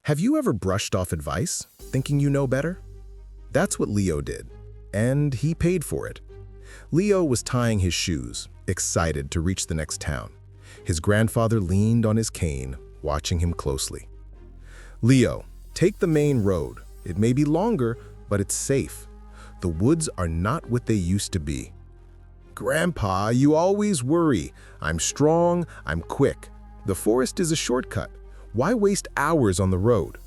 Have you ever brushed off advice, thinking you know better? That's what Leo did, and he paid for it. Leo was tying his shoes, excited to reach the next town. His grandfather leaned on his cane, watching him closely. "Leo, take the main road. It may be longer, but it's safe. The woods are not what they used to be." "Grandpa, you always worry. I'm strong, I'm quick. The forest is a shortcut. Why waste hours on the road?"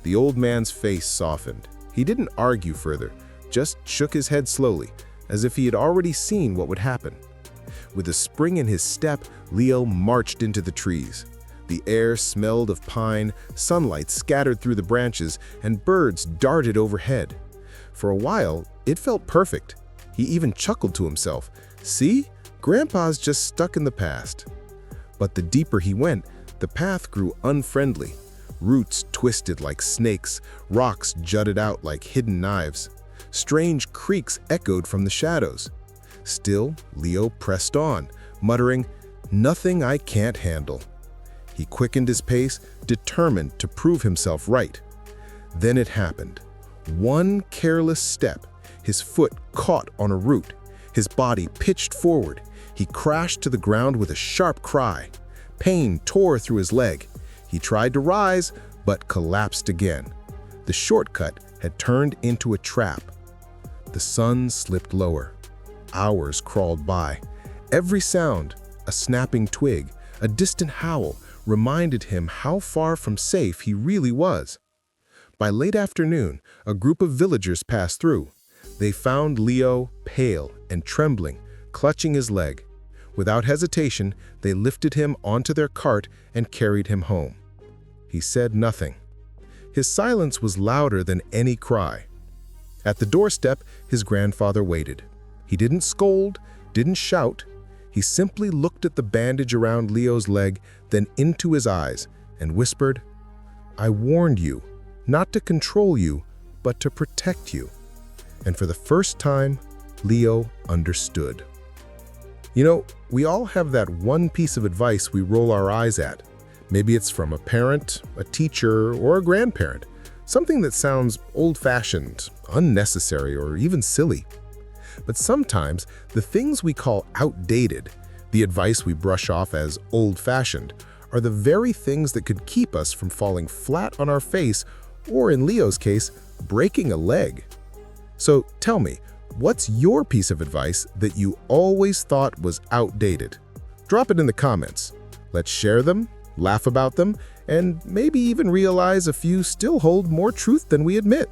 The old man's face softened. He didn't argue further, just shook his head slowly, as if he had already seen what would happen. With a spring in his step, Leo marched into the trees. The air smelled of pine, sunlight scattered through the branches, and birds darted overhead. For a while, it felt perfect. He even chuckled to himself. "See? Grandpa's just stuck in the past." But the deeper he went, the path grew unfriendly. Roots twisted like snakes, rocks jutted out like hidden knives. Strange creaks echoed from the shadows. Still, Leo pressed on, muttering, "Nothing I can't handle." He quickened his pace, determined to prove himself right. Then it happened. One careless step, his foot caught on a root. His body pitched forward. He crashed to the ground with a sharp cry. Pain tore through his leg. He tried to rise, but collapsed again. The shortcut had turned into a trap. The sun slipped lower. Hours crawled by. Every sound, a snapping twig, a distant howl, reminded him how far from safe he really was. By late afternoon, a group of villagers passed through. They found Leo pale and trembling, clutching his leg. Without hesitation, they lifted him onto their cart and carried him home. He said nothing. His silence was louder than any cry. At the doorstep, his grandfather waited. He didn't scold, didn't shout. He simply looked at the bandage around Leo's leg, then into his eyes, and whispered, "I warned you, not to control you, but to protect you." And for the first time, Leo understood. You know, we all have that one piece of advice we roll our eyes at. Maybe it's from a parent, a teacher, or a grandparent. Something that sounds old-fashioned, unnecessary, or even silly. But sometimes, the things we call outdated, the advice we brush off as old-fashioned, are the very things that could keep us from falling flat on our face, or in Leo's case, breaking a leg. So tell me, what's your piece of advice that you always thought was outdated? Drop it in the comments. Let's share them, laugh about them, and maybe even realize a few still hold more truth than we admit.